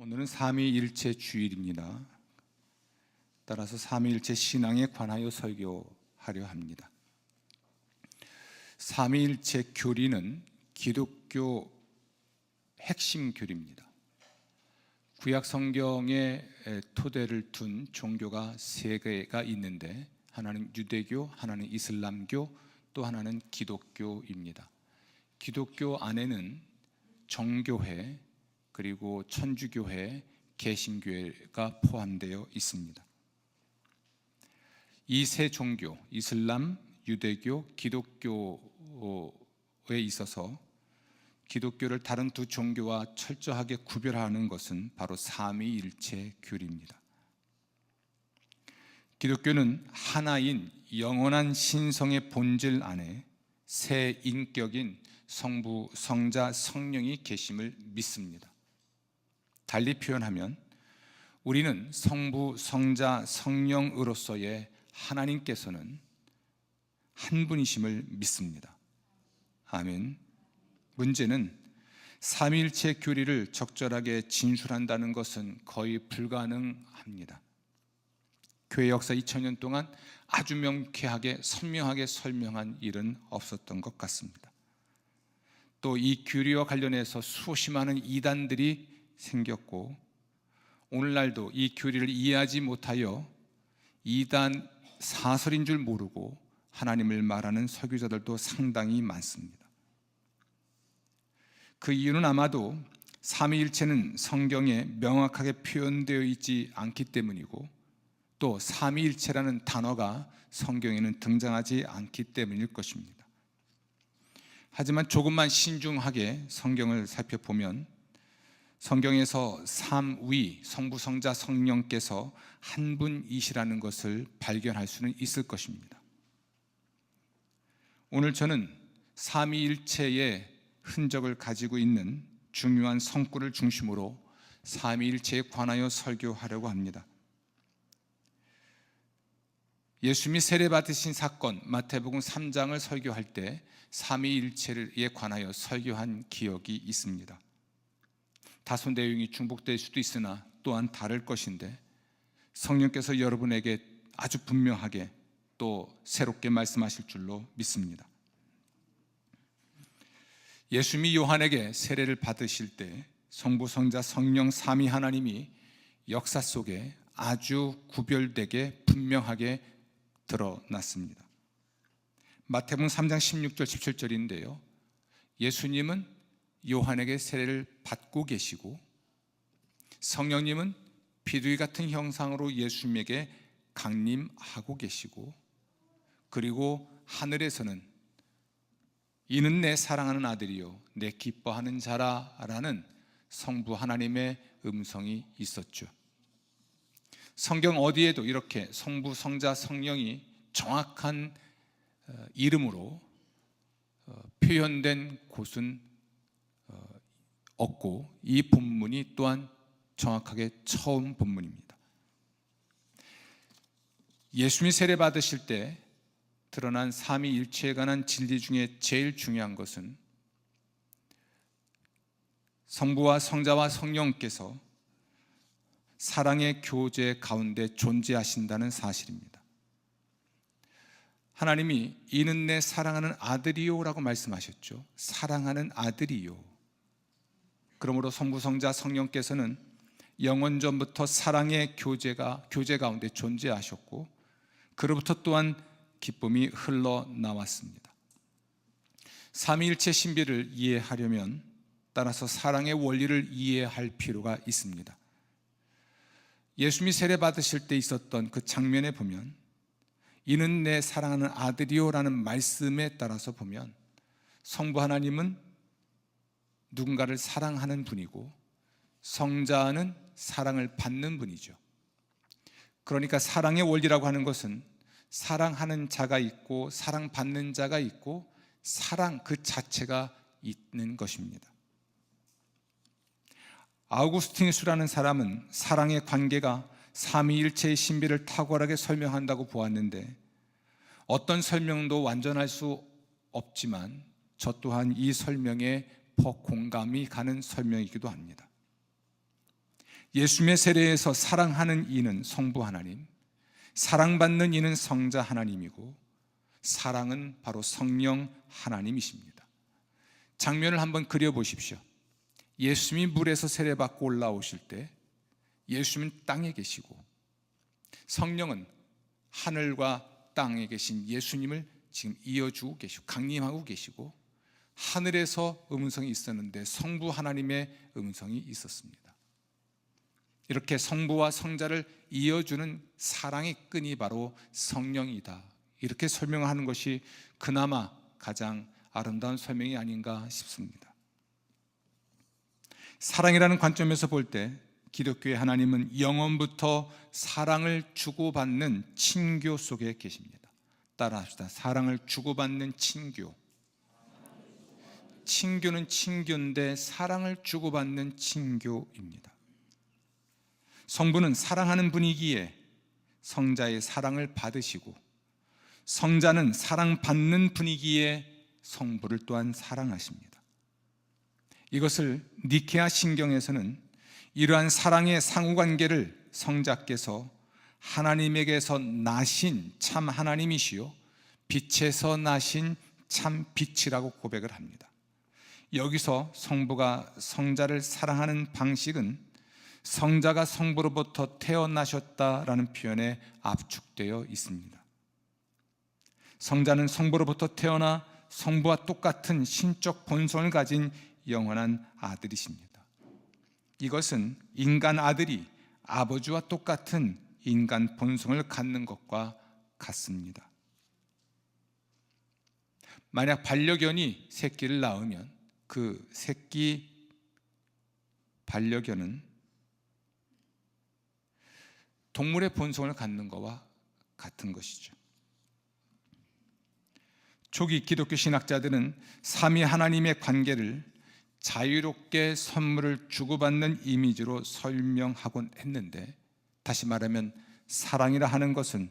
오늘은 삼위일체 주일입니다. 따라서 삼위일체 신앙에 관하여 설교하려 합니다. 삼위일체 교리는 기독교 핵심 교리입니다. 구약 성경에 토대를 둔 종교가 세 개가 있는데, 하나는 유대교, 하나는 이슬람교, 또 하나는 기독교입니다. 기독교 안에는 정교회, 그리고 천주교회, 개신교회가 포함되어 있습니다. 이 세 종교, 이슬람, 유대교, 기독교에 있어서 기독교를 다른 두 종교와 철저하게 구별하는 것은 바로 삼위일체 교리입니다. 기독교는 하나인 영원한 신성의 본질 안에 세 인격인 성부, 성자, 성령이 계심을 믿습니다. 달리 표현하면 우리는 성부, 성자, 성령으로서의 하나님께서는 한 분이심을 믿습니다. 아멘. 문제는 삼위일체 교리를 적절하게 진술한다는 것은 거의 불가능합니다. 교회 역사 2000년 동안 아주 명쾌하게 선명하게 설명한 일은 없었던 것 같습니다. 또 이 교리와 관련해서 수없이 많은 이단들이 생겼고, 오늘날도 이 교리를 이해하지 못하여 이단 사설인 줄 모르고 하나님을 말하는 설교자들도 상당히 많습니다. 그 이유는 아마도 삼위일체는 성경에 명확하게 표현되어 있지 않기 때문이고, 또 삼위일체라는 단어가 성경에는 등장하지 않기 때문일 것입니다. 하지만 조금만 신중하게 성경을 살펴보면 성경에서 삼위, 성부, 성자, 성령께서 한 분이시라는 것을 발견할 수는 있을 것입니다. 오늘 저는 삼위일체의 흔적을 가지고 있는 중요한 성구를 중심으로 삼위일체에 관하여 설교하려고 합니다. 예수님이 세례받으신 사건, 마태복음 3장을 설교할 때 삼위일체에 관하여 설교한 기억이 있습니다. 다소 내용이 중복될 수도 있으나 또한 다를 것인데, 성령께서 여러분에게 아주 분명하게 또 새롭게 말씀하실 줄로 믿습니다. 예수님이 요한에게 세례를 받으실 때 성부, 성자, 성령 삼위 하나님이 역사 속에 아주 구별되게 분명하게 드러났습니다. 마태복음 3장 16절 17절인데요 예수님은 요한에게 세례를 받고 계시고, 성령님은 비둘기 같은 형상으로 예수님에게 강림하고 계시고, 그리고 하늘에서는 이는 내 사랑하는 아들이요 내 기뻐하는 자라라는 성부 하나님의 음성이 있었죠. 성경 어디에도 이렇게 성부, 성자, 성령이 정확한 이름으로 표현된 곳은 없고, 이 본문이 또한 정확하게 처음 본문입니다. 예수님이 세례 받으실 때 드러난 삼위일체에 관한 진리 중에 제일 중요한 것은 성부와 성자와 성령께서 사랑의 교제 가운데 존재하신다는 사실입니다. 하나님이 이는 내 사랑하는 아들이요 라고 말씀하셨죠. 사랑하는 아들이요. 그러므로 성부, 성자, 성령께서는 영원전부터 사랑의 교제 가운데 존재하셨고, 그로부터 또한 기쁨이 흘러나왔습니다. 삼위일체 신비를 이해하려면 따라서 사랑의 원리를 이해할 필요가 있습니다. 예수님이 세례 받으실 때 있었던 그 장면에 보면 이는 내 사랑하는 아들이요 라는 말씀에 따라서 보면 성부 하나님은 누군가를 사랑하는 분이고, 성자는 사랑을 받는 분이죠. 그러니까 사랑의 원리라고 하는 것은 사랑하는 자가 있고 사랑받는 자가 있고 사랑 그 자체가 있는 것입니다. 아우구스티누스라는 사람은 사랑의 관계가 삼위일체의 신비를 탁월하게 설명한다고 보았는데, 어떤 설명도 완전할 수 없지만 저 또한 이 설명에 더 공감이 가는 설명이기도 합니다. 예수님의 세례에서 사랑하는 이는 성부 하나님, 사랑받는 이는 성자 하나님이고 사랑은 바로 성령 하나님이십니다. 장면을 한번 그려보십시오. 예수님이 물에서 세례받고 올라오실 때 예수님은 땅에 계시고 성령은 하늘과 땅에 계신 예수님을 지금 이어주고 계시고 강림하고 계시고, 하늘에서 음성이 있었는데 성부 하나님의 음성이 있었습니다. 이렇게 성부와 성자를 이어주는 사랑의 끈이 바로 성령이다, 이렇게 설명하는 것이 그나마 가장 아름다운 설명이 아닌가 싶습니다. 사랑이라는 관점에서 볼 때 기독교의 하나님은 영원부터 사랑을 주고받는 친교 속에 계십니다. 따라합시다. 사랑을 주고받는 친교. 친교는 친교인데 사랑을 주고받는 친교입니다. 성부는 사랑하는 분이기에 성자의 사랑을 받으시고, 성자는 사랑받는 분이기에 성부를 또한 사랑하십니다. 이것을 니케아 신경에서는 이러한 사랑의 상호관계를 성자께서 하나님에게서 나신 참 하나님이시요 빛에서 나신 참 빛이라고 고백을 합니다. 여기서 성부가 성자를 사랑하는 방식은 성자가 성부로부터 태어나셨다라는 표현에 압축되어 있습니다. 성자는 성부로부터 태어나 성부와 똑같은 신적 본성을 가진 영원한 아들이십니다. 이것은 인간 아들이 아버지와 똑같은 인간 본성을 갖는 것과 같습니다. 만약 반려견이 새끼를 낳으면 그 새끼 반려견은 동물의 본성을 갖는 것과 같은 것이죠. 초기 기독교 신학자들은 삼위 하나님의 관계를 자유롭게 선물을 주고받는 이미지로 설명하곤 했는데, 다시 말하면 사랑이라 하는 것은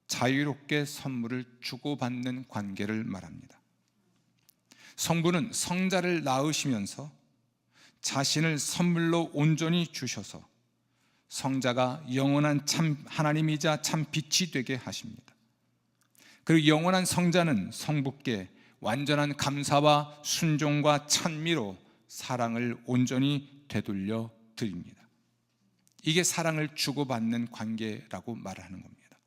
자유롭게 선물을 주고받는 관계를 말합니다. 성부는 성자를 낳으시면서 자신을 선물로 온전히 주셔서 성자가 영원한 참 하나님이자 참 빛이 되게 하십니다. 그리고 영원한 성자는 성부께 완전한 감사와 순종과 찬미로 사랑을 온전히 되돌려 드립니다. 이게 사랑을 주고받는 관계라고 말하는 겁니다.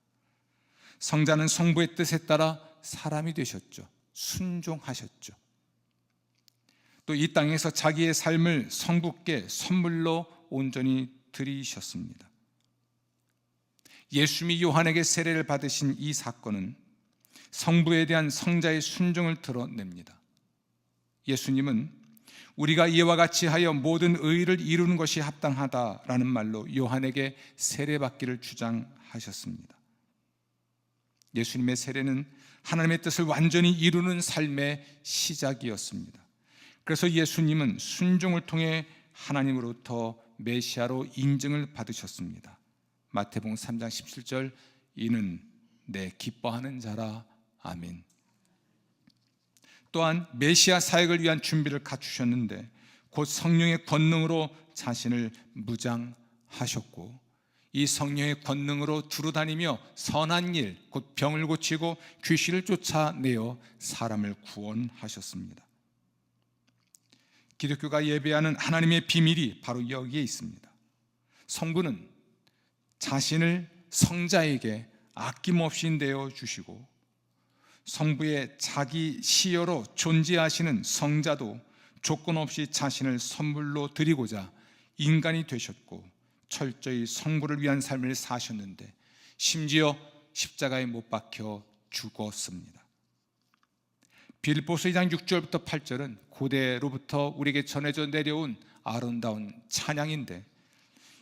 성자는 성부의 뜻에 따라 사람이 되셨죠. 순종하셨죠. 또 이 땅에서 자기의 삶을 성부께 선물로 온전히 드리셨습니다. 예수님이 요한에게 세례를 받으신 이 사건은 성부에 대한 성자의 순종을 드러냅니다. 예수님은 우리가 이와 같이 하여 모든 의를 이루는 것이 합당하다라는 말로 요한에게 세례받기를 주장하셨습니다. 예수님의 세례는 하나님의 뜻을 완전히 이루는 삶의 시작이었습니다. 그래서 예수님은 순종을 통해 하나님으로부터 메시아로 인증을 받으셨습니다. 마태복음 3장 17절, 이는 내 기뻐하는 자라. 아멘. 또한 메시아 사역을 위한 준비를 갖추셨는데 곧 성령의 권능으로 자신을 무장하셨고, 이 성령의 권능으로 두루다니며 선한 일, 곧 병을 고치고 귀신을 쫓아내어 사람을 구원하셨습니다. 기독교가 예배하는 하나님의 비밀이 바로 여기에 있습니다. 성부는 자신을 성자에게 아낌없이 내어주시고, 성부의 자기 시여로 존재하시는 성자도 조건 없이 자신을 선물로 드리고자 인간이 되셨고 철저히 성부를 위한 삶을 사셨는데 심지어 십자가에 못 박혀 죽었습니다. 빌립보서 2장 6절부터 8절은 고대로부터 우리에게 전해져 내려온 아름다운 찬양인데,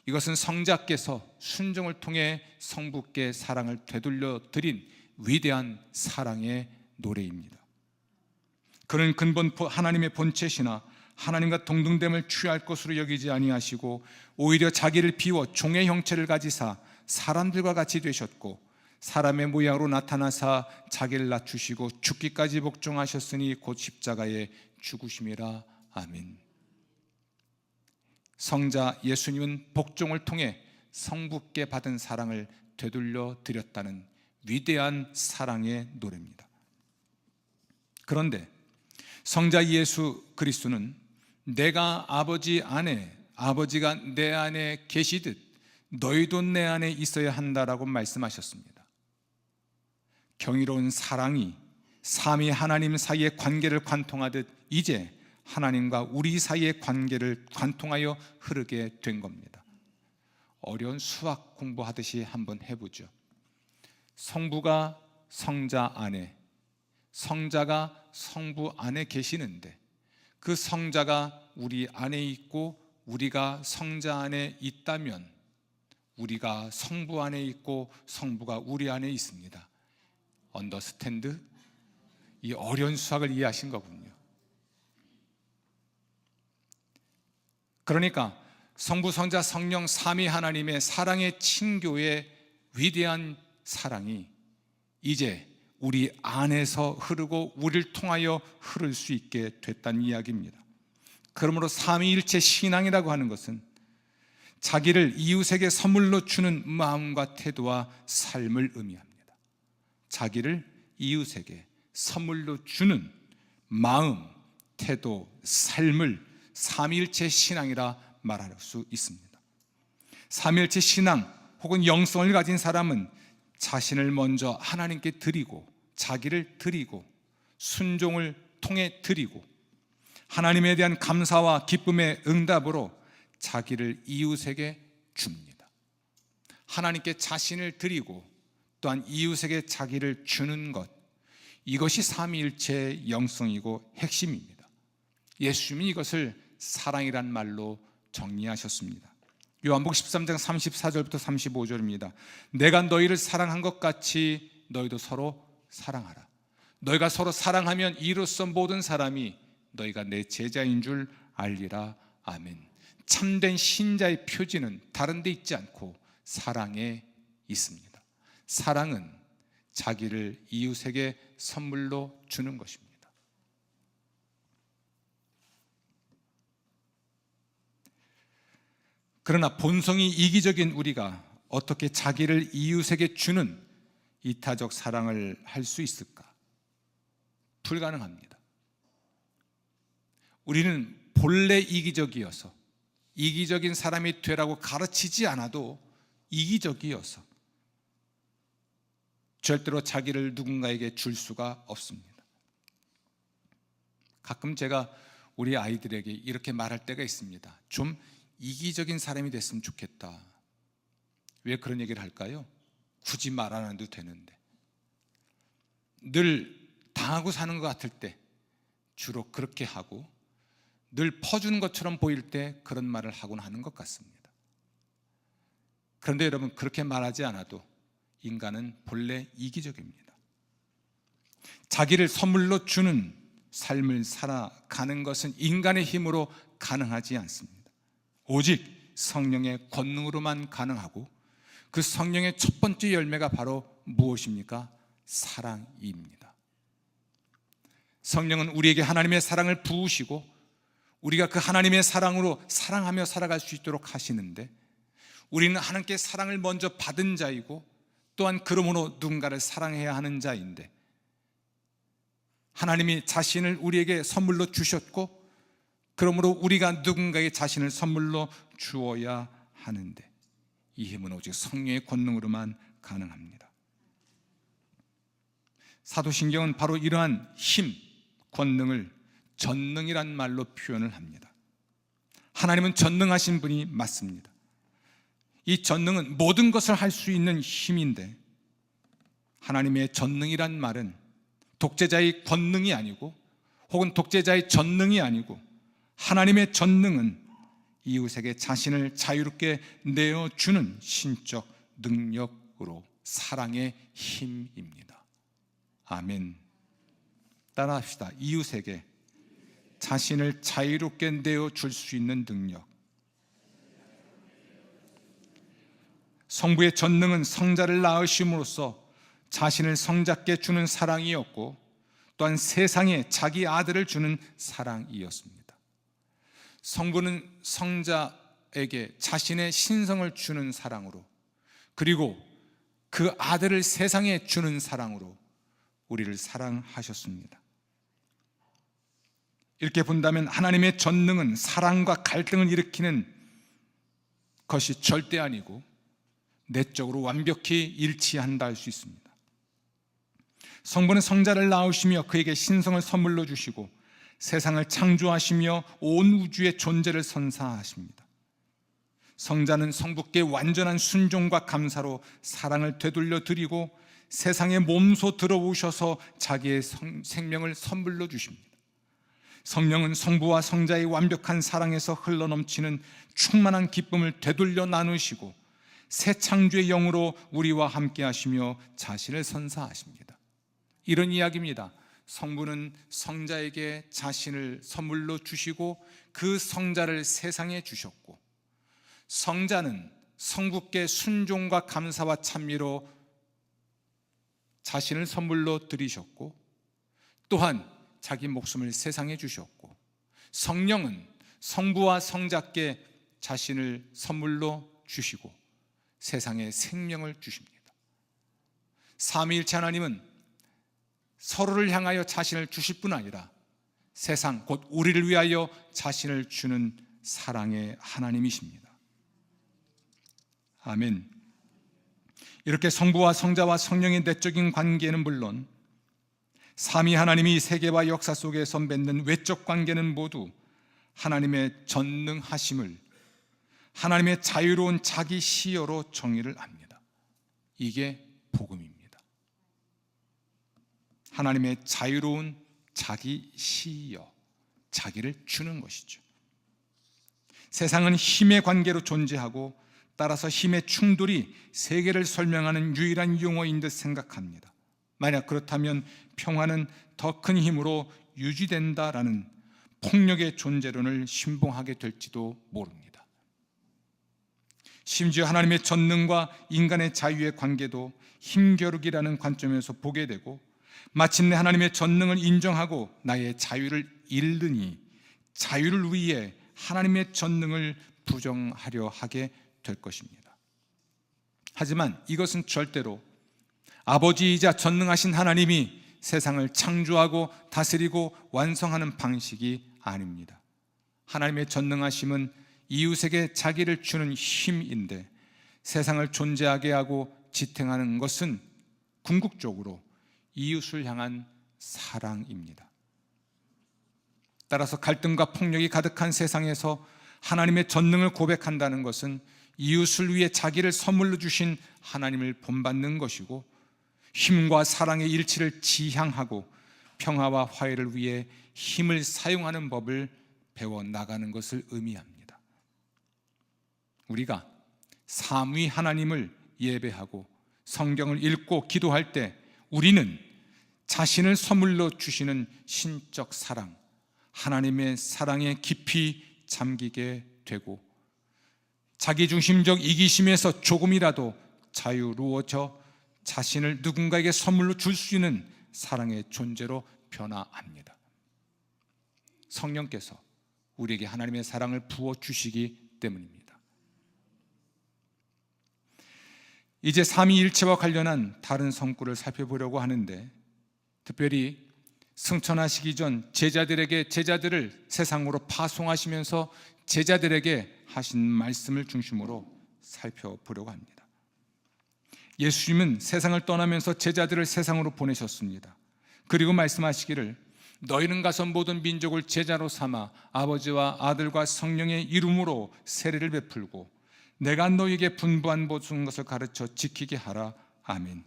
이것은 성자께서 순종을 통해 성부께 사랑을 되돌려 드린 위대한 사랑의 노래입니다. 그는 근본 하나님의 본체시나 하나님과 동등됨을 취할 것으로 여기지 아니하시고 오히려 자기를 비워 종의 형체를 가지사 사람들과 같이 되셨고, 사람의 모양으로 나타나사 자기를 낮추시고 죽기까지 복종하셨으니 곧 십자가에 죽으심이라. 아멘. 성자 예수님은 복종을 통해 성부께 받은 사랑을 되돌려 드렸다는 위대한 사랑의 노래입니다. 그런데 성자 예수 그리스도는 내가 아버지 안에, 아버지가 내 안에 계시듯 너희도 내 안에 있어야 한다라고 말씀하셨습니다. 경이로운 사랑이 삼위 하나님 사이의 관계를 관통하듯 이제 하나님과 우리 사이의 관계를 관통하여 흐르게 된 겁니다. 어려운 수학 공부하듯이 한번 해보죠. 성부가 성자 안에, 성자가 성부 안에 계시는데 그 성자가 우리 안에 있고 우리가 성자 안에 있다면 우리가 성부 안에 있고 성부가 우리 안에 있습니다. 언더스탠드? 이 어려운 수학을 이해하신 거군요. 그러니까 성부, 성자, 성령 삼위 하나님의 사랑의 친교의 위대한 사랑이 이제 우리 안에서 흐르고 우리를 통하여 흐를 수 있게 됐다는 이야기입니다. 그러므로 삼위일체 신앙이라고 하는 것은 자기를 이웃에게 선물로 주는 마음과 태도와 삶을 의미합니다. 자기를 이웃에게 선물로 주는 마음, 태도, 삶을 삼위일체 신앙이라 말할 수 있습니다. 삼위일체 신앙 혹은 영성을 가진 사람은 자신을 먼저 하나님께 드리고 자기를 드리고 순종을 통해 드리고 하나님에 대한 감사와 기쁨의 응답으로 자기를 이웃에게 줍니다. 하나님께 자신을 드리고 또한 이웃에게 자기를 주는 것, 이것이 삼위일체의 영성이고 핵심입니다. 예수님이 이것을 사랑이란 말로 정리하셨습니다. 요한복음 13장 34절부터 35절입니다. 내가 너희를 사랑한 것 같이 너희도 서로 사랑하라. 너희가 서로 사랑하면 이로써 모든 사람이 너희가 내 제자인 줄 알리라. 아멘. 참된 신자의 표지는 다른 데 있지 않고 사랑에 있습니다. 사랑은 자기를 이웃에게 선물로 주는 것입니다. 그러나 본성이 이기적인 우리가 어떻게 자기를 이웃에게 주는 이타적 사랑을 할 수 있을까? 불가능합니다. 우리는 본래 이기적이어서 이기적인 사람이 되라고 가르치지 않아도 이기적이어서 절대로 자기를 누군가에게 줄 수가 없습니다. 가끔 제가 우리 아이들에게 이렇게 말할 때가 있습니다. 좀 이기적인 사람이 됐으면 좋겠다. 왜 그런 얘기를 할까요? 굳이 말 안 해도 되는데. 늘 당하고 사는 것 같을 때 주로 그렇게 하고 늘 퍼주는 것처럼 보일 때 그런 말을 하곤 하는 것 같습니다. 그런데 여러분, 그렇게 말하지 않아도 인간은 본래 이기적입니다. 자기를 선물로 주는 삶을 살아가는 것은 인간의 힘으로 가능하지 않습니다. 오직 성령의 권능으로만 가능하고 그 성령의 첫 번째 열매가 바로 무엇입니까? 사랑입니다. 성령은 우리에게 하나님의 사랑을 부으시고 우리가 그 하나님의 사랑으로 사랑하며 살아갈 수 있도록 하시는데 우리는 하나님께 사랑을 먼저 받은 자이고 또한 그러므로 누군가를 사랑해야 하는 자인데 하나님이 자신을 우리에게 선물로 주셨고 그러므로 우리가 누군가에게 자신을 선물로 주어야 하는데 이 힘은 오직 성령의 권능으로만 가능합니다. 사도신경은 바로 이러한 힘, 권능을 전능이란 말로 표현을 합니다. 하나님은 전능하신 분이 맞습니다. 이 전능은 모든 것을 할 수 있는 힘인데 하나님의 전능이란 말은 독재자의 권능이 아니고 혹은 독재자의 전능이 아니고 하나님의 전능은 이웃에게 자신을 자유롭게 내어주는 신적 능력으로 사랑의 힘입니다. 아멘. 따라합시다. 이웃에게 자신을 자유롭게 내어줄 수 있는 능력. 성부의 전능은 성자를 낳으심으로써 자신을 성자께 주는 사랑이었고 또한 세상에 자기 아들을 주는 사랑이었습니다. 성부는 성자 성자에게 자신의 신성을 주는 사랑으로, 그리고 그 아들을 세상에 주는 사랑으로 우리를 사랑하셨습니다. 이렇게 본다면 하나님의 전능은 사랑과 갈등을 일으키는 것이 절대 아니고 내적으로 완벽히 일치한다 할 수 있습니다. 성부는 성자를 낳으시며 그에게 신성을 선물로 주시고 세상을 창조하시며 온 우주의 존재를 선사하십니다. 성자는 성부께 완전한 순종과 감사로 사랑을 되돌려 드리고 세상에 몸소 들어오셔서 자기의 생명을 선물로 주십니다. 성령은 성부와 성자의 완벽한 사랑에서 흘러넘치는 충만한 기쁨을 되돌려 나누시고 새 창조의 영으로 우리와 함께 하시며 자신을 선사하십니다. 이런 이야기입니다. 성부는 성자에게 자신을 선물로 주시고 그 성자를 세상에 주셨고, 성자는 성부께 순종과 감사와 찬미로 자신을 선물로 드리셨고, 또한 자기 목숨을 세상에 주셨고, 성령은 성부와 성자께 자신을 선물로 주시고 세상에 생명을 주십니다. 삼위일체 하나님은 서로를 향하여 자신을 주실 뿐 아니라 세상 곧 우리를 위하여 자신을 주는 사랑의 하나님이십니다. 아멘. 이렇게 성부와 성자와 성령의 내적인 관계는 물론 삼위 하나님이 세계와 역사 속에서 맺는 외적 관계는 모두 하나님의 전능하심을, 하나님의 자유로운 자기 시여로 정의를 합니다. 이게 복음입니다. 하나님의 자유로운 자기 시여, 자기를 주는 것이죠. 세상은 힘의 관계로 존재하고 따라서 힘의 충돌이 세계를 설명하는 유일한 용어인 듯 생각합니다. 만약 그렇다면 평화는 더 큰 힘으로 유지된다라는 폭력의 존재론을 신봉하게 될지도 모릅니다. 심지어 하나님의 전능과 인간의 자유의 관계도 힘겨루기라는 관점에서 보게 되고, 마침내 하나님의 전능을 인정하고 나의 자유를 잃으니 자유를 위해 하나님의 전능을 부정하려 하게 될 것입니다. 하지만 이것은 절대로 아버지이자 전능하신 하나님이 세상을 창조하고 다스리고 완성하는 방식이 아닙니다. 하나님의 전능하심은 이웃에게 자기를 주는 힘인데, 세상을 존재하게 하고 지탱하는 것은 궁극적으로 이웃을 향한 사랑입니다. 따라서 갈등과 폭력이 가득한 세상에서 하나님의 전능을 고백한다는 것은 이웃을 위해 자기를 선물로 주신 하나님을 본받는 것이고, 힘과 사랑의 일치를 지향하고 평화와 화해를 위해 힘을 사용하는 법을 배워나가는 것을 의미합니다. 우리가 삼위 하나님을 예배하고 성경을 읽고 기도할 때 우리는 자신을 선물로 주시는 신적 사랑, 하나님의 사랑에 깊이 잠기게 되고, 자기중심적 이기심에서 조금이라도 자유로워져 자신을 누군가에게 선물로 줄 수 있는 사랑의 존재로 변화합니다. 성령께서 우리에게 하나님의 사랑을 부어주시기 때문입니다. 이제 삼위일체와 관련한 다른 성구를 살펴보려고 하는데, 특별히 승천하시기 전 제자들을 세상으로 파송하시면서 제자들에게 하신 말씀을 중심으로 살펴보려고 합니다. 예수님은 세상을 떠나면서 제자들을 세상으로 보내셨습니다. 그리고 말씀하시기를 너희는 가서 모든 민족을 제자로 삼아 아버지와 아들과 성령의 이름으로 세례를 베풀고 내가 너희에게 분부한 모든 것을 가르쳐 지키게 하라. 아멘.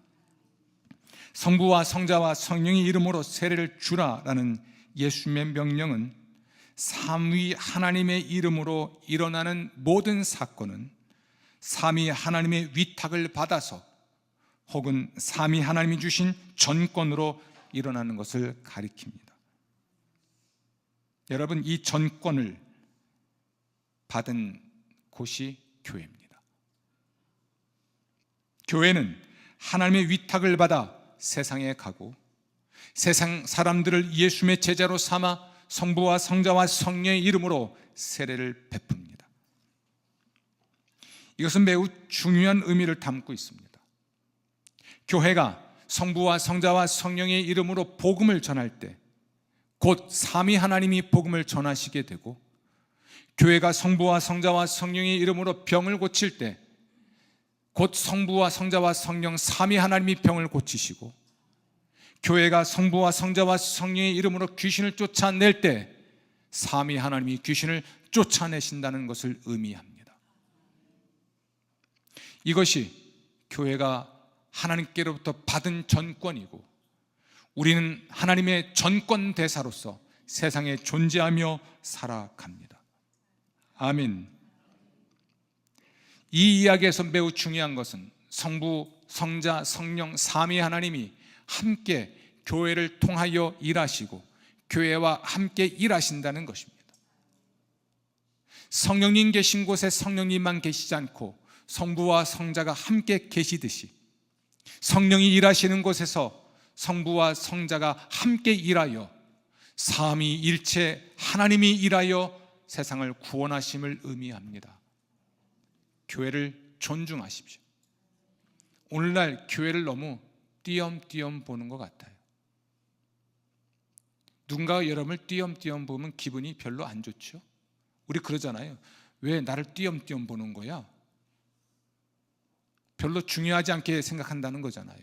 성부와 성자와 성령의 이름으로 세례를 주라라는 예수님의 명령은 삼위 하나님의 이름으로 일어나는 모든 사건은 삼위 하나님의 위탁을 받아서 혹은 삼위 하나님이 주신 전권으로 일어나는 것을 가리킵니다. 여러분, 이 전권을 받은 곳이 교회입니다. 교회는 하나님의 위탁을 받아 세상에 가고 세상 사람들을 예수님의 제자로 삼아 성부와 성자와 성령의 이름으로 세례를 베풉니다. 이것은 매우 중요한 의미를 담고 있습니다. 교회가 성부와 성자와 성령의 이름으로 복음을 전할 때 곧 삼위 하나님이 복음을 전하시게 되고, 교회가 성부와 성자와 성령의 이름으로 병을 고칠 때 곧 성부와 성자와 성령 삼위 하나님이 병을 고치시고, 교회가 성부와 성자와 성령의 이름으로 귀신을 쫓아낼 때 삼위 하나님이 귀신을 쫓아내신다는 것을 의미합니다. 이것이 교회가 하나님께로부터 받은 전권이고, 우리는 하나님의 전권 대사로서 세상에 존재하며 살아갑니다. 아멘. 이 이야기에서 매우 중요한 것은 성부, 성자, 성령 삼위 하나님이 함께 교회를 통하여 일하시고 교회와 함께 일하신다는 것입니다. 성령님 계신 곳에 성령님만 계시지 않고 성부와 성자가 함께 계시듯이, 성령이 일하시는 곳에서 성부와 성자가 함께 일하여 삼위일체 하나님이 일하여 세상을 구원하심을 의미합니다. 교회를 존중하십시오. 오늘날 교회를 너무 띄엄띄엄 보는 것 같아요. 누군가가 여러분을 띄엄띄엄 보면 기분이 별로 안 좋죠? 우리 그러잖아요. 왜 나를 띄엄띄엄 보는 거야? 별로 중요하지 않게 생각한다는 거잖아요.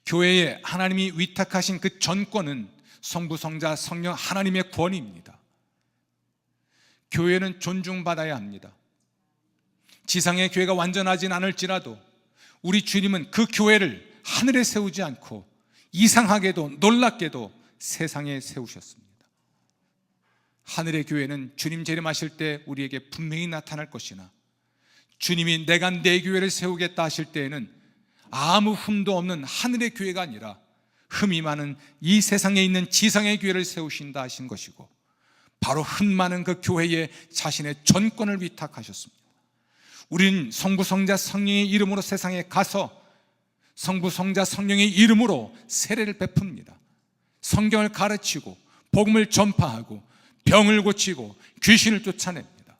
교회에 하나님이 위탁하신 그 전권은 성부, 성자, 성령 하나님의 권위입니다. 교회는 존중받아야 합니다. 지상의 교회가 완전하진 않을지라도 우리 주님은 그 교회를 하늘에 세우지 않고 이상하게도 놀랍게도 세상에 세우셨습니다. 하늘의 교회는 주님 재림하실 때 우리에게 분명히 나타날 것이나, 주님이 내가 내 교회를 세우겠다 하실 때에는 아무 흠도 없는 하늘의 교회가 아니라 흠이 많은 이 세상에 있는 지상의 교회를 세우신다 하신 것이고, 바로 흠 많은 그 교회에 자신의 전권을 위탁하셨습니다. 우린 성부, 성자, 성령의 이름으로 세상에 가서 성부, 성자, 성령의 이름으로 세례를 베풉니다. 성경을 가르치고 복음을 전파하고 병을 고치고 귀신을 쫓아냅니다.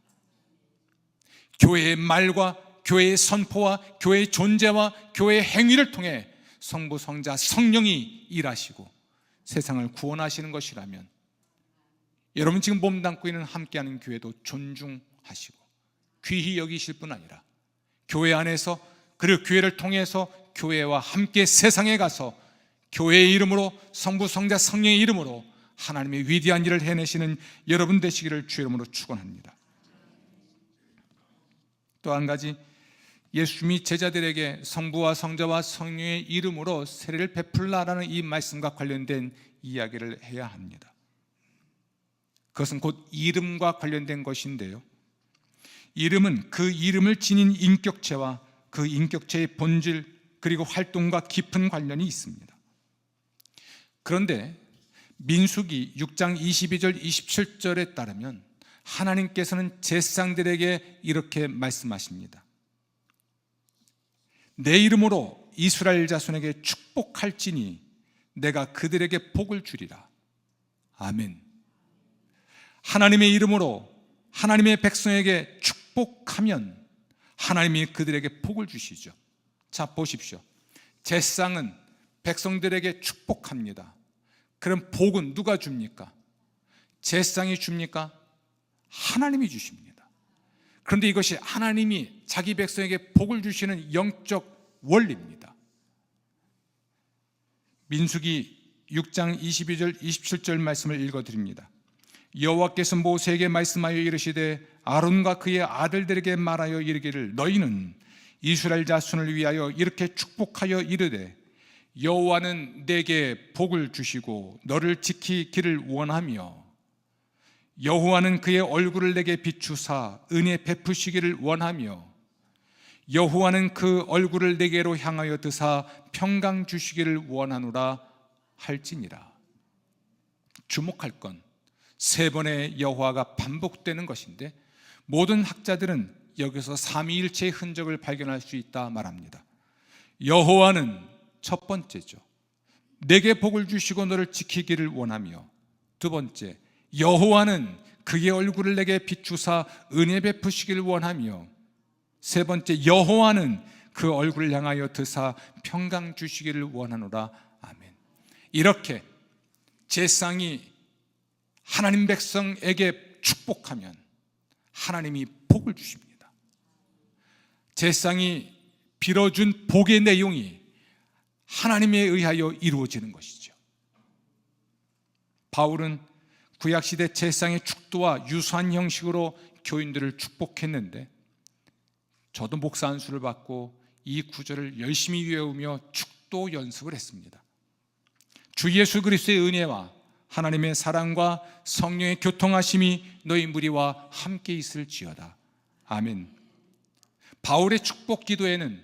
교회의 말과 교회의 선포와 교회의 존재와 교회의 행위를 통해 성부, 성자, 성령이 일하시고 세상을 구원하시는 것이라면, 여러분 지금 몸담고 있는 함께하는 교회도 존중하시고 귀히 여기실 뿐 아니라 교회 안에서, 그리고 교회를 통해서 교회와 함께 세상에 가서 교회의 이름으로, 성부, 성자, 성령의 이름으로 하나님의 위대한 일을 해내시는 여러분 되시기를 주 이름으로 축원합니다. 또 한 가지, 예수님이 제자들에게 성부와 성자와 성령의 이름으로 세례를 베풀라라는 이 말씀과 관련된 이야기를 해야 합니다. 그것은 곧 이름과 관련된 것인데요, 이름은 그 이름을 지닌 인격체와 그 인격체의 본질 그리고 활동과 깊은 관련이 있습니다. 그런데 민수기 6장 22절 27절에 따르면 하나님께서는 제사장들에게 이렇게 말씀하십니다. 내 이름으로 이스라엘 자손에게 축복할지니 내가 그들에게 복을 주리라. 아멘. 하나님의 이름으로 하나님의 백성에게 축복하면 하나님이 그들에게 복을 주시죠. 자, 보십시오. 제사장은 백성들에게 축복합니다. 그럼 복은 누가 줍니까? 제사장이 줍니까? 하나님이 주십니다. 그런데 이것이 하나님이 자기 백성에게 복을 주시는 영적 원리입니다. 민수기 6장 22절 27절 말씀을 읽어드립니다. 여호와께서 모세에게 말씀하여 이르시되 아론과 그의 아들들에게 말하여 이르기를 너희는 이스라엘 자손을 위하여 이렇게 축복하여 이르되 여호와는 내게 복을 주시고 너를 지키기를 원하며 여호와는 그의 얼굴을 내게 비추사 은혜 베푸시기를 원하며 여호와는 그 얼굴을 내게로 향하여 드사 평강 주시기를 원하노라 할지니라. 주목할 건 세 번의 여호와가 반복되는 것인데, 모든 학자들은 여기서 삼위일체의 흔적을 발견할 수 있다 말합니다. 여호와는 첫 번째죠. 내게 복을 주시고 너를 지키기를 원하며, 두 번째, 여호와는 그의 얼굴을 내게 비추사 은혜 베푸시기를 원하며, 세 번째, 여호와는 그 얼굴을 향하여 드사 평강 주시기를 원하노라. 아멘. 이렇게 제사장이 하나님 백성에게 축복하면 하나님이 복을 주십니다. 제사장이 빌어준 복의 내용이 하나님에 의하여 이루어지는 것이죠. 바울은 구약시대 제사장의 축도와 유사한 형식으로 교인들을 축복했는데, 저도 목사 안수를 받고 이 구절을 열심히 외우며 축도 연습을 했습니다. 주 예수 그리스도의 은혜와 하나님의 사랑과 성령의 교통하심이 너희 무리와 함께 있을지어다. 아멘. 바울의 축복 기도에는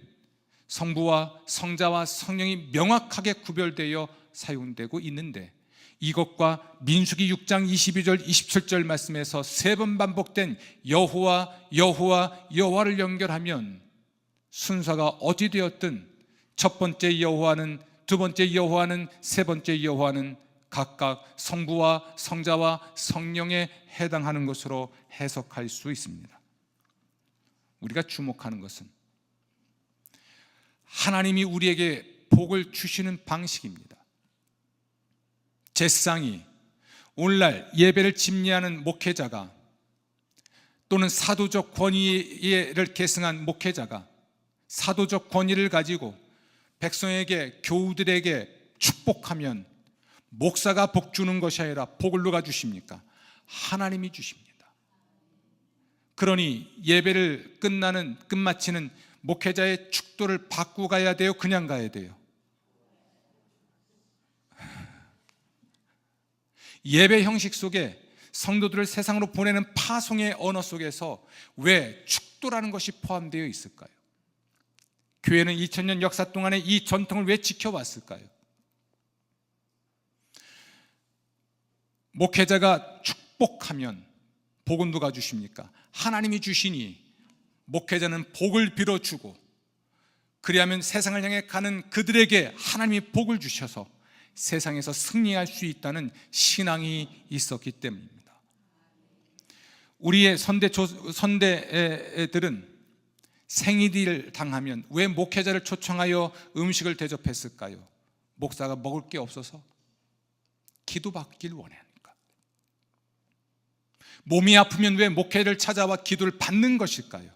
성부와 성자와 성령이 명확하게 구별되어 사용되고 있는데, 이것과 민수기 6장 22절 27절 말씀에서 세 번 반복된 여호와 여호와 여호와를 연결하면 순서가 어찌 되었든 첫 번째 여호와는, 두 번째 여호와는, 세 번째 여호와는 각각 성부와 성자와 성령에 해당하는 것으로 해석할 수 있습니다. 우리가 주목하는 것은 하나님이 우리에게 복을 주시는 방식입니다. 제사장이, 오늘날 예배를 집례하는 목회자가, 또는 사도적 권위를 계승한 목회자가 사도적 권위를 가지고 백성에게, 교우들에게 축복하면 목사가 복 주는 것이 아니라 복을 누가 주십니까? 하나님이 주십니다. 그러니 예배를 끝마치는 목회자의 축도를 받고 가야 돼요? 그냥 가야 돼요? 예배 형식 속에 성도들을 세상으로 보내는 파송의 언어 속에서 왜 축도라는 것이 포함되어 있을까요? 교회는 2000년 역사 동안에 이 전통을 왜 지켜왔을까요? 목회자가 축복하면 복은 누가 주십니까? 하나님이 주시니 목회자는 복을 빌어주고, 그리하면 세상을 향해 가는 그들에게 하나님이 복을 주셔서 세상에서 승리할 수 있다는 신앙이 있었기 때문입니다. 우리의 선대들은 생일을 당하면 왜 목회자를 초청하여 음식을 대접했을까요? 목사가 먹을 게 없어서 기도받길 원하니까. 몸이 아프면 왜 목회자를 찾아와 기도를 받는 것일까요?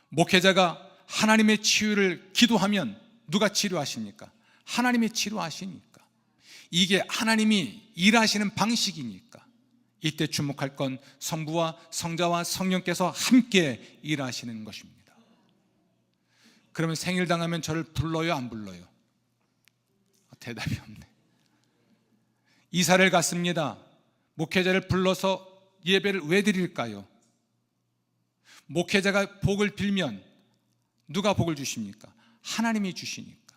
목회자가 하나님의 치유를 기도하면 누가 치료하십니까? 하나님이 치료하시니까. 이게 하나님이 일하시는 방식이니까. 이때 주목할 건 성부와 성자와 성령께서 함께 일하시는 것입니다. 그러면 생일 당하면 저를 불러요, 안 불러요? 대답이 없네. 이사를 갔습니다. 목회자를 불러서 예배를 왜 드릴까요? 목회자가 복을 빌면 누가 복을 주십니까? 하나님이 주시니까.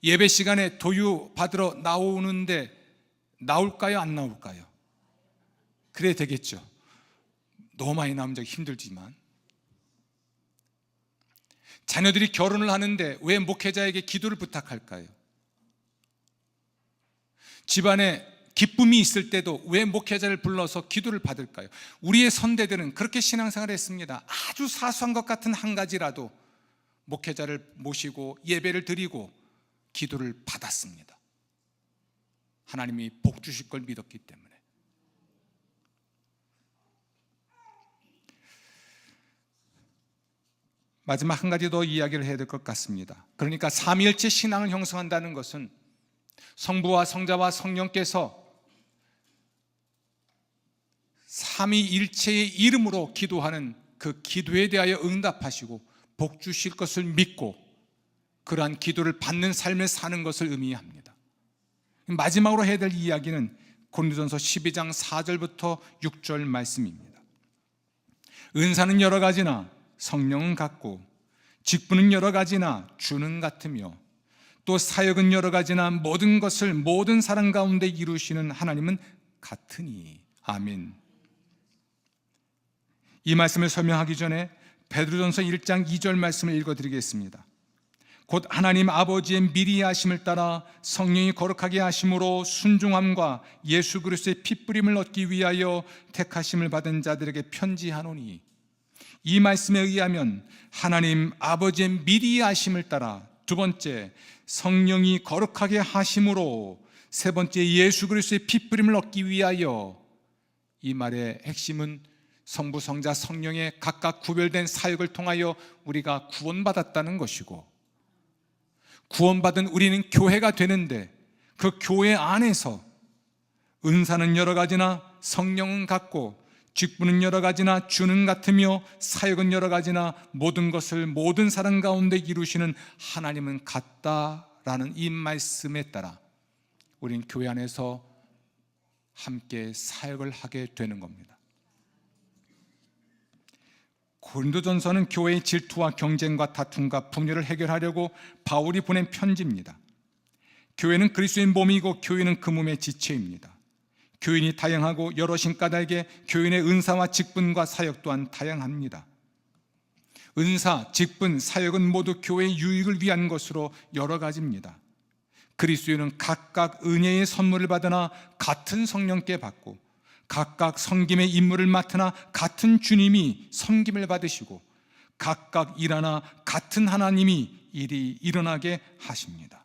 예배 시간에 도유 받으러 나오는데 나올까요, 안 나올까요? 그래야 되겠죠. 너무 많이 나오면 힘들지만. 자녀들이 결혼을 하는데 왜 목회자에게 기도를 부탁할까요? 집안에 기쁨이 있을 때도 왜 목회자를 불러서 기도를 받을까요? 우리의 선대들은 그렇게 신앙생활을 했습니다. 아주 사소한 것 같은 한 가지라도 목회자를 모시고 예배를 드리고 기도를 받았습니다. 하나님이 복 주실 걸 믿었기 때문에. 마지막 한 가지 더 이야기를 해야 될 것 같습니다. 그러니까 삼위일체 신앙을 형성한다는 것은 성부와 성자와 성령께서 삼위일체의 이름으로 기도하는 그 기도에 대하여 응답하시고 복 주실 것을 믿고 그러한 기도를 받는 삶을 사는 것을 의미합니다. 마지막으로 해야 될 이야기는 고린도전서 12장 4절부터 6절 말씀입니다. 은사는 여러 가지나 성령은 같고, 직분은 여러 가지나 주는 같으며, 또 사역은 여러 가지나 모든 것을 모든 사람 가운데 이루시는 하나님은 같으니. 아멘. 이 말씀을 설명하기 전에 베드로전서 1장 2절 말씀을 읽어드리겠습니다. 곧 하나님 아버지의 미리 하심을 따라 성령이 거룩하게 하심으로 순종함과 예수 그리스도의 핏부림을 얻기 위하여 택하심을 받은 자들에게 편지하노니, 이 말씀에 의하면 하나님 아버지의 미리 하심을 따라, 두 번째 성령이 거룩하게 하심으로, 세 번째 예수 그리스도의 핏부림을 얻기 위하여, 이 말의 핵심은 성부, 성자, 성령의 각각 구별된 사역을 통하여 우리가 구원받았다는 것이고, 구원받은 우리는 교회가 되는데 그 교회 안에서 은사는 여러 가지나 성령은 같고, 직분은 여러 가지나 주는 같으며, 사역은 여러 가지나 모든 것을 모든 사람 가운데 이루시는 하나님은 같다라는 이 말씀에 따라 우리는 교회 안에서 함께 사역을 하게 되는 겁니다. 고린도전서는 교회의 질투와 경쟁과 다툼과 분열을 해결하려고 바울이 보낸 편지입니다. 교회는 그리스도의 몸이고 교회는 그 몸의 지체입니다. 교인이 다양하고 여럿인 까닭에 교인의 은사와 직분과 사역 또한 다양합니다. 은사, 직분, 사역은 모두 교회의 유익을 위한 것으로 여러 가지입니다. 그리스도인은 각각 은혜의 선물을 받으나 같은 성령께 받고, 각각 섬김의 임무를 맡으나 같은 주님이 섬김을 받으시고, 각각 일하나 같은 하나님이 일이 일어나게 하십니다.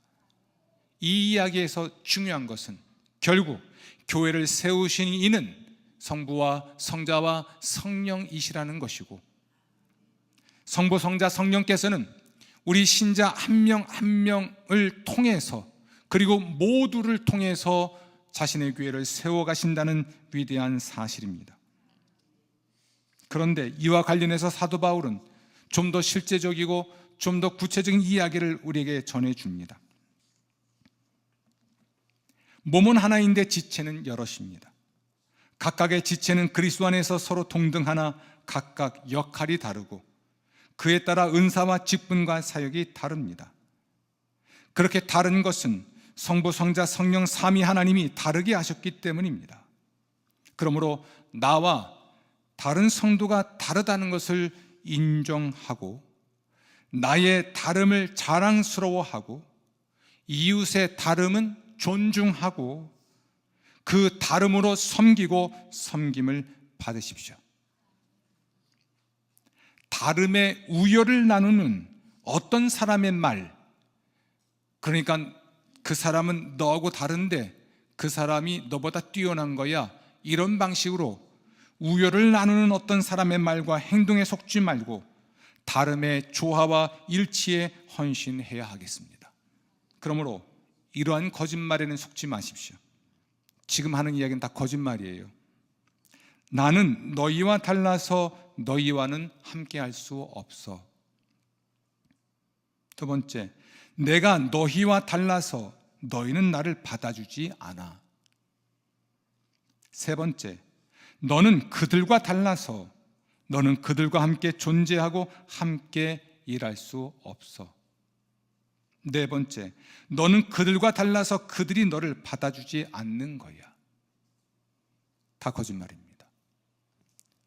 이 이야기에서 중요한 것은 결국 교회를 세우신 이는 성부와 성자와 성령이시라는 것이고, 성부, 성자, 성령께서는 우리 신자 한 명 한 명을 통해서, 그리고 모두를 통해서 자신의 교회를 세워가신다는 위대한 사실입니다. 그런데 이와 관련해서 사도 바울은 좀 더 실제적이고 좀 더 구체적인 이야기를 우리에게 전해줍니다. 몸은 하나인데 지체는 여럿입니다. 각각의 지체는 그리스도 안에서 서로 동등하나 각각 역할이 다르고, 그에 따라 은사와 직분과 사역이 다릅니다. 그렇게 다른 것은 성부, 성자, 성령 삼위 하나님이 다르게 하셨기 때문입니다. 그러므로 나와 다른 성도가 다르다는 것을 인정하고, 나의 다름을 자랑스러워하고, 이웃의 다름은 존중하고, 그 다름으로 섬기고 섬김을 받으십시오. 다름의 우열을 나누는 어떤 사람의 말, 그러니까 그 사람은 너하고 다른데 그 사람이 너보다 뛰어난 거야, 이런 방식으로 우열을 나누는 어떤 사람의 말과 행동에 속지 말고 다름의 조화와 일치에 헌신해야 하겠습니다. 그러므로 이러한 거짓말에는 속지 마십시오. 지금 하는 이야기는 다 거짓말이에요. 나는 너희와 달라서 너희와는 함께할 수 없어. 두 번째, 내가 너희와 달라서 너희는 나를 받아주지 않아. 세 번째, 너는 그들과 달라서 너는 그들과 함께 존재하고 함께 일할 수 없어. 네 번째, 너는 그들과 달라서 그들이 너를 받아주지 않는 거야. 다 거짓말입니다.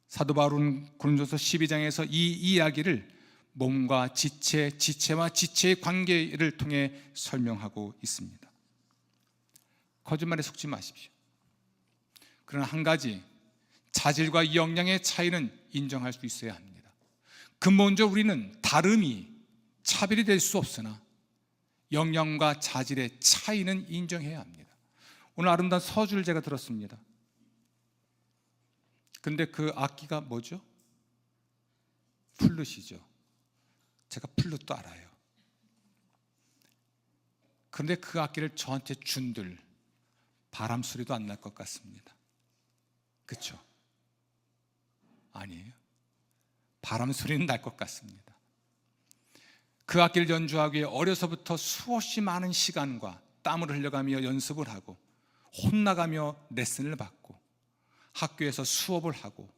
사도 바울은 고린도서 12장에서 이 이야기를 몸과 지체, 지체와 지체의 관계를 통해 설명하고 있습니다. 거짓말에 속지 마십시오. 그러나 한 가지, 자질과 역량의 차이는 인정할 수 있어야 합니다. 근본적으로 우리는 다름이 차별이 될 수 없으나 역량과 자질의 차이는 인정해야 합니다. 오늘 아름다운 서주를 제가 들었습니다. 근데 그 악기가 뭐죠? 플룻이죠. 제가 플룻도 알아요. 그런데 그 악기를 저한테 준들 바람 소리도 안 날 것 같습니다. 그렇죠? 아니에요. 바람 소리는 날 것 같습니다. 그 악기를 연주하기 위해 어려서부터 수없이 많은 시간과 땀을 흘려가며 연습을 하고, 혼나가며 레슨을 받고, 학교에서 수업을 하고,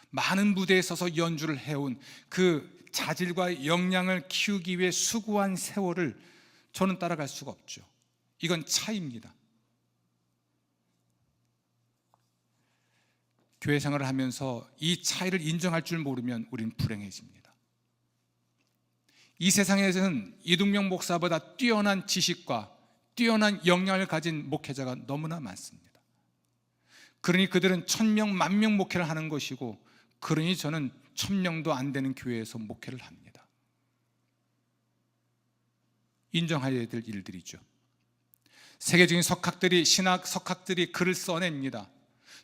많은 무대에 서서 연주를 해온 그 자질과 역량을 키우기 위해 수고한 세월을 저는 따라갈 수가 없죠. 이건 차이입니다. 교회 생활을 하면서 이 차이를 인정할 줄 모르면 우리는 불행해집니다. 이 세상에서는 이동명 목사보다 뛰어난 지식과 뛰어난 역량을 가진 목회자가 너무나 많습니다. 그러니 그들은 1000명, 10,000명 목회를 하는 것이고, 그러니 저는 1000명도 안 되는 교회에서 목회를 합니다. 인정해야 될 일들이죠. 세계적인 석학들이, 신학 석학들이 글을 써냅니다.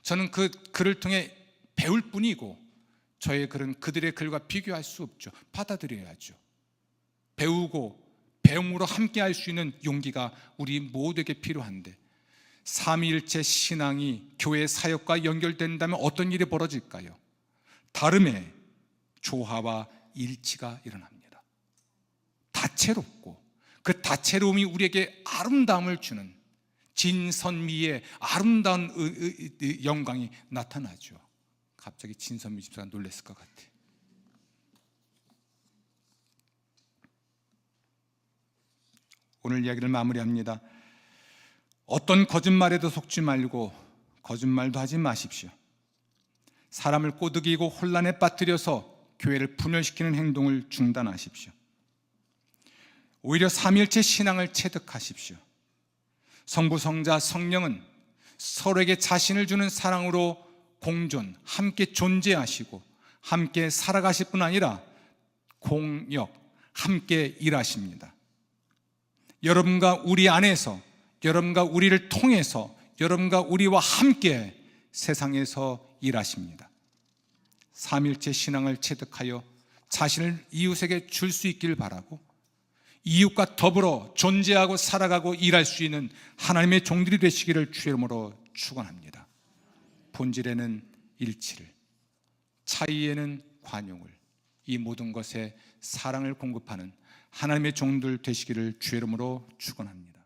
저는 그 글을 통해 배울 뿐이고, 저의 글은 그들의 글과 비교할 수 없죠. 받아들여야죠. 배우고 배움으로 함께 할 수 있는 용기가 우리 모두에게 필요한데, 삼위일체 신앙이 교회 사역과 연결된다면 어떤 일이 벌어질까요? 다름의 조화와 일치가 일어납니다. 다채롭고 그 다채로움이 우리에게 아름다움을 주는 진선미의 아름다운 영광이 나타나죠. 갑자기 진선미 집사가 놀랐을 것 같아. 오늘 이야기를 마무리합니다. 어떤 거짓말에도 속지 말고 거짓말도 하지 마십시오. 사람을 꼬드기고 혼란에 빠뜨려서 교회를 분열시키는 행동을 중단하십시오. 오히려 삼위일체 신앙을 체득하십시오. 성부, 성자, 성령은 서로에게 자신을 주는 사랑으로 공존, 함께 존재하시고 함께 살아가실 뿐 아니라 공역, 함께 일하십니다. 여러분과 우리 안에서, 여러분과 우리를 통해서, 여러분과 우리와 함께 세상에서 일하십니다. 삼위일체 신앙을 체득하여 자신을 이웃에게 줄 수 있기를 바라고, 이웃과 더불어 존재하고 살아가고 일할 수 있는 하나님의 종들이 되시기를 주의 이름으로 축원합니다. 본질에는 일치를, 차이에는 관용을, 이 모든 것에 사랑을 공급하는 하나님의 종들 되시기를 주의 이름으로 축원합니다.